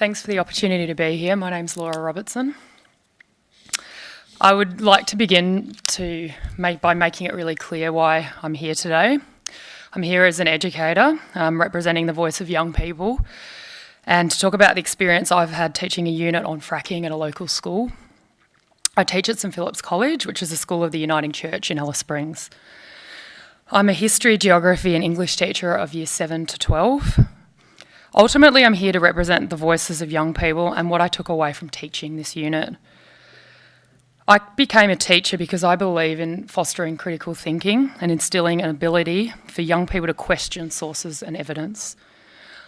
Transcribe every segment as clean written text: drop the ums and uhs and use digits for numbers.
Thanks for the opportunity to be here. My name's Robertson. I would like to begin by making it really clear why I'm here today. I'm here as an educator, representing the voice of young people, and to talk about the experience I've had teaching a unit on fracking at a local school. I teach at St Philip's College, which is a school of the Uniting Church in Alice Springs. I'm a history, geography and English teacher of years 7 to 12. Ultimately, I'm here to represent the voices of young people and what I took away from teaching this unit. I became a teacher because I believe in fostering critical thinking and instilling an ability for young people to question sources and evidence.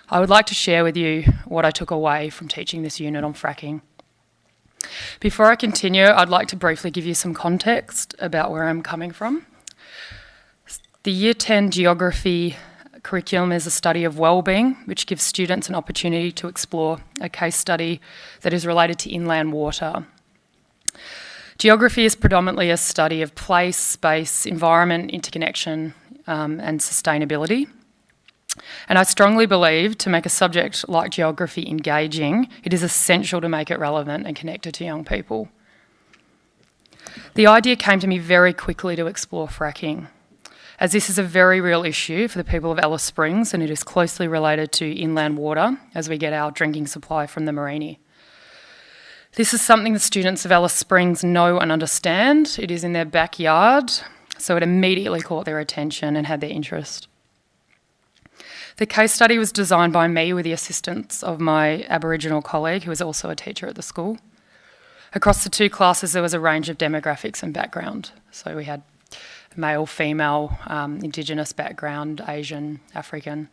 I would like to share with you what I took away from teaching this unit on fracking. Before I continue, I'd like to briefly give you some context about where I'm coming from. The Year 10 Geography curriculum is a study of wellbeing, which gives students an opportunity to explore a case study that is related to inland water. Geography is predominantly a study of place, space, environment, interconnection, and sustainability. And I strongly believe to make a subject like geography engaging, it is essential to make it relevant and connected to young people. The idea came to me very quickly to explore fracking, as this is a very real issue for the people of Alice Springs, and it is closely related to inland water as we get our drinking supply from the Morini. This is something the students of Alice Springs know and understand. It is in their backyard, so it immediately caught their attention and had their interest. The case study was designed by me with the assistance of my Aboriginal colleague, who is also a teacher at the school. Across the two classes, there was a range of demographics and background. So we had male, female, Indigenous background, Asian, African.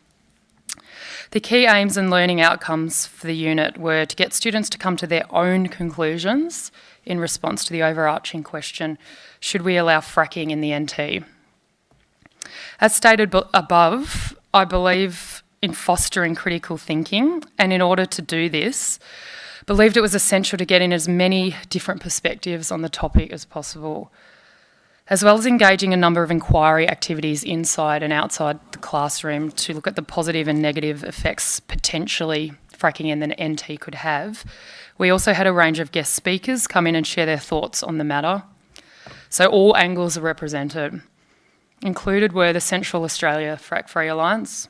The key aims and learning outcomes for the unit were to get students to come to their own conclusions in response to the overarching question, should we allow fracking in the NT? As stated above, I believe in fostering critical thinking, and in order to do this, believed it was essential to get in as many different perspectives on the topic as possible, as well as engaging a number of inquiry activities inside and outside the classroom to look at the positive and negative effects potentially fracking in the NT could have. We also had a range of guest speakers come in and share their thoughts on the matter. So all angles are represented. Included were the Central Australia Frack Free Alliance.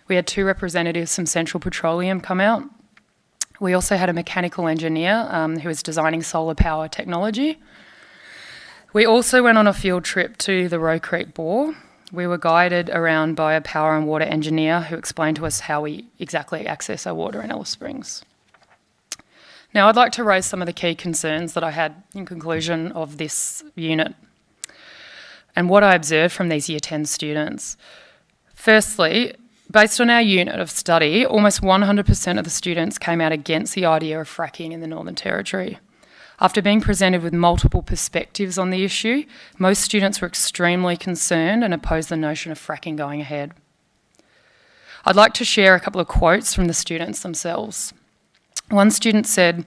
We had 2 representatives from Central Petroleum come out. We also had a mechanical engineer who was designing solar power technology. We also went on a field trip to the Roe Creek bore. We were guided around by a power and water engineer who explained to us how we exactly access our water in Alice Springs. Now, I'd like to raise some of the key concerns that I had in conclusion of this unit and what I observed from these Year 10 students. Firstly, based on our unit of study, almost 100% of the students came out against the idea of fracking in the Northern Territory. After being presented with multiple perspectives on the issue, most students were extremely concerned and opposed the notion of fracking going ahead. I'd like to share a couple of quotes from the students themselves. One student said,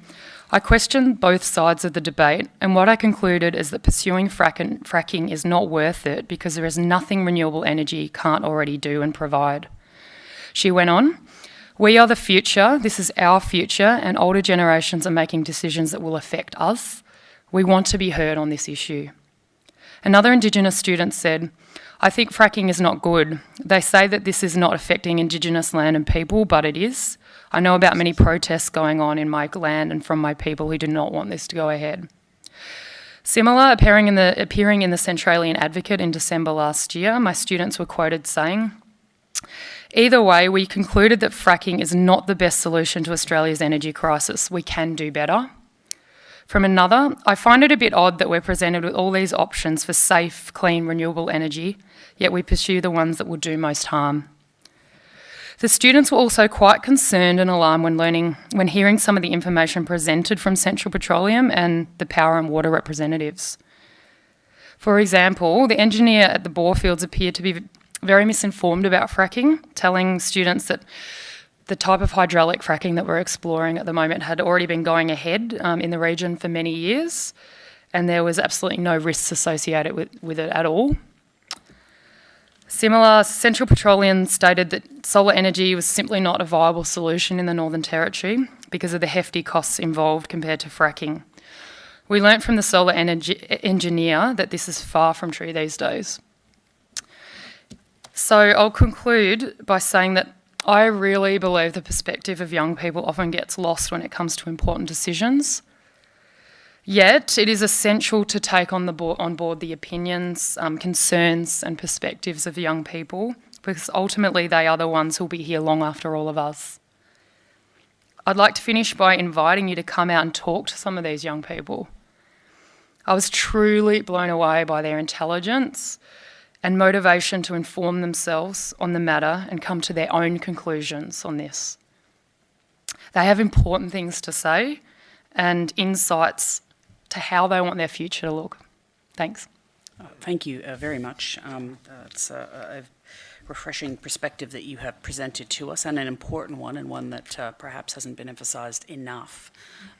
"I questioned both sides of the debate, and what I concluded is that pursuing fracking is not worth it because there is nothing renewable energy can't already do and provide." She went on, "We are the future, this is our future, and older generations are making decisions that will affect us. We want to be heard on this issue." Another Indigenous student said, "I think fracking is not good. They say that this is not affecting Indigenous land and people, but it is. I know about many protests going on in my land and from my people who do not want this to go ahead." Similar, appearing in the Centralian Advocate in December last year, my students were quoted saying, "Either way, we concluded that fracking is not the best solution to Australia's energy crisis. We can do better." From another, "I find it a bit odd that we're presented with all these options for safe, clean, renewable energy, yet we pursue the ones that will do most harm." The students were also quite concerned and alarmed when hearing some of the information presented from Central Petroleum and the power and water representatives. For example, the engineer at the bore fields appeared to be very misinformed about fracking, telling students that the type of hydraulic fracking that we're exploring at the moment had already been going ahead in the region for many years, and there was absolutely no risks associated with it at all. Similar, Central Petroleum stated that solar energy was simply not a viable solution in the Northern Territory, because of the hefty costs involved compared to fracking. We learnt from the solar energy engineer that this is far from true these days. So I'll conclude by saying that I really believe the perspective of young people often gets lost when it comes to important decisions. Yet it is essential to take on board the opinions, concerns and perspectives of young people, because ultimately they are the ones who will be here long after all of us. I'd like to finish by inviting you to come out and talk to some of these young people. I was truly blown away by their intelligence and motivation to inform themselves on the matter and come to their own conclusions on this. They have important things to say and insights to how they want their future to look. Thanks. Thank you very much. It's a refreshing perspective that you have presented to us, and an important one, and one that perhaps hasn't been emphasised enough,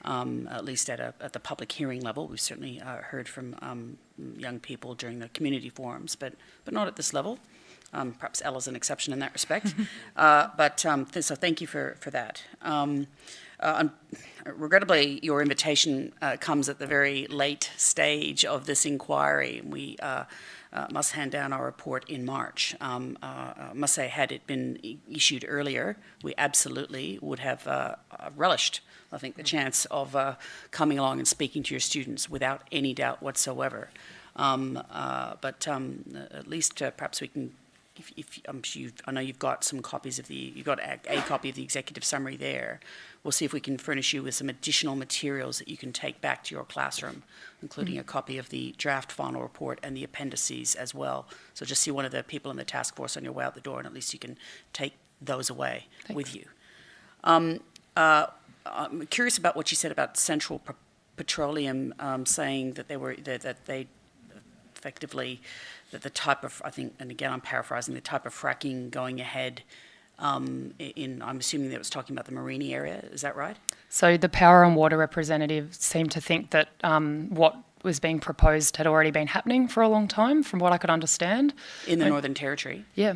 at least at the public hearing level. We've certainly heard from young people during the community forums, but not at this level. Perhaps Ella's an exception in that respect. So thank you for that. Regrettably, your invitation comes at the very late stage of this inquiry. We must hand down our report in March. I must say, had it been issued earlier, we absolutely would have relished, I think, the chance of coming along and speaking to your students without any doubt whatsoever. At least perhaps we can, I know you've got some copies of you've got a copy of the executive summary there. We'll see if we can furnish you with some additional materials that you can take back to your classroom, including a copy of the draft final report and the appendices as well. So just see one of the people in the task force on your way out the door, and at least you can take those away with you. I'm curious about what you said about Central Petroleum, saying that they effectively, that the type of, I think, and again I'm paraphrasing, the type of fracking going ahead I'm assuming that it was talking about the Mereenie area, is that right? So the power and water representative seemed to think that what was being proposed had already been happening for a long time, from what I could understand. In the Northern Territory? Yeah.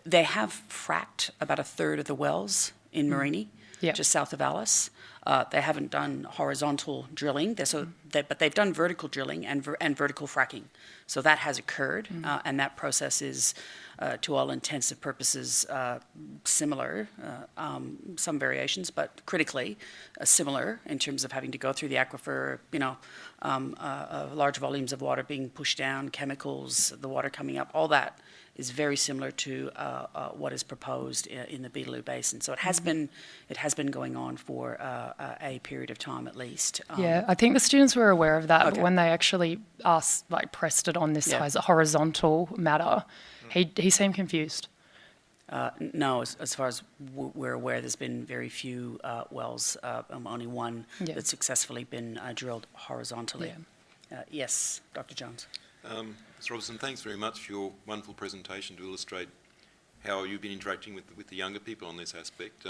They have fracked about a third of the wells in Mereenie, just south of Alice. They haven't done horizontal drilling, but they've done vertical drilling and vertical fracking. So that has occurred, and that process is, to all intents and purposes, similar. Some variations, but critically similar in terms of having to go through the aquifer, large volumes of water being pushed down, chemicals, the water coming up, all that is very similar to what is proposed in the Beetaloo Basin. So it has been going on for a period of time at least. Yeah, I think the students were aware of that, but when they actually pressed it on this horizontal matter, he seemed confused. No, as far as we're aware, there's been very few wells, only one that's successfully been drilled horizontally. Yeah. Yes, Dr. Jones. Mr. Robertson, thanks very much for your wonderful presentation to illustrate how you've been interacting with the younger people on this aspect.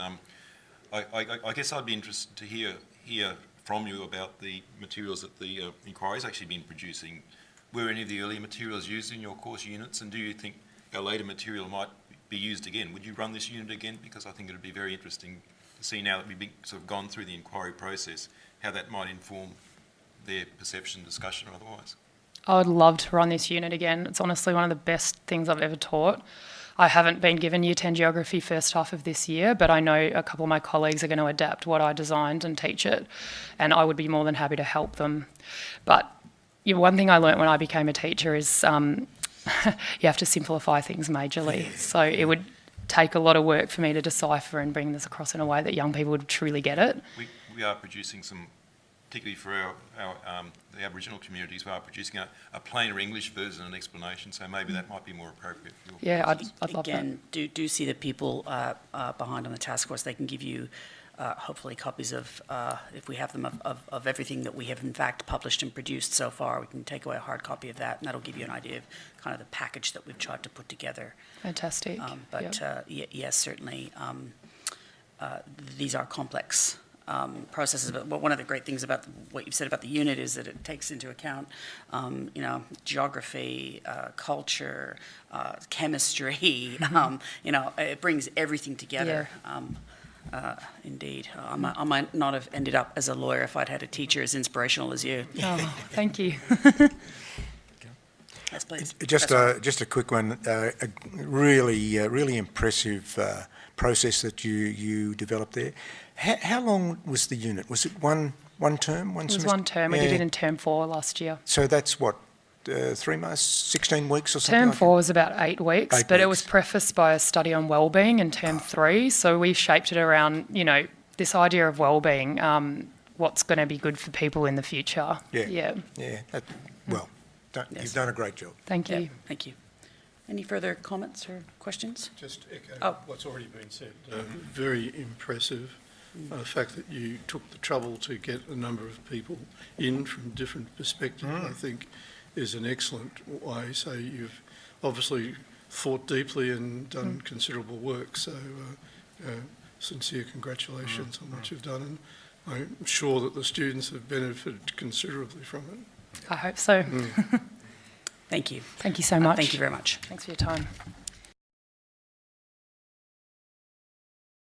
I guess I'd be interested to hear from you about the materials that the inquiry's actually been producing. Were any of the earlier materials used in your course units, and do you think our later material might be used again? Would you run this unit again? Because I think it would be very interesting to see, now that we've sort of gone through the inquiry process, how that might inform their perception, discussion or otherwise. I would love to run this unit again. It's honestly one of the best things I've ever taught. I haven't been given Year 10 Geography first half of this year, but I know a couple of my colleagues are going to adapt what I designed and teach it, and I would be more than happy to help them. But one thing I learnt when I became a teacher is you have to simplify things majorly. So it would take a lot of work for me to decipher and bring this across in a way that young people would truly get it. We are producing some, particularly for the Aboriginal communities, we are producing a plainer English version and explanation, so maybe that might be more appropriate for your purposes. I'd love that. Again, do see the people behind on the task force. They can give you hopefully copies of, if we have them, of everything that we have in fact published and produced so far. We can take away a hard copy of that, and that'll give you an idea of kind of the package that we've tried to put together. Fantastic. Yes, certainly, these are complex processes, but one of the great things about what you've said about the unit is that it takes into account, geography, culture, chemistry. It brings everything together. Indeed. I might not have ended up as a lawyer if I'd had a teacher as inspirational as you. Oh, thank you. Yes, please. Just a quick one. A really impressive process that you developed there. How long was the unit? Was it one term? It was one term. We did it in term 4 last year. So that's what, 3 months, 16 weeks or something? Term like 4 was about 8 weeks, but it was prefaced by a study on wellbeing in term 3. So we shaped it around, this idea of wellbeing, what's going to be good for people in the future. Yeah. You've done a great job. Thank you. Yeah, thank you. Any further comments or questions? Just echo what's already been said. Very impressive. The fact that you took the trouble to get a number of people in from different perspectives, I think, is an excellent way. So you've obviously thought deeply and done considerable work. So sincere congratulations on what you've done. And I'm sure that the students have benefited considerably from it. I hope so. Thank you. Thank you so much. Thank you very much. Thanks for your time.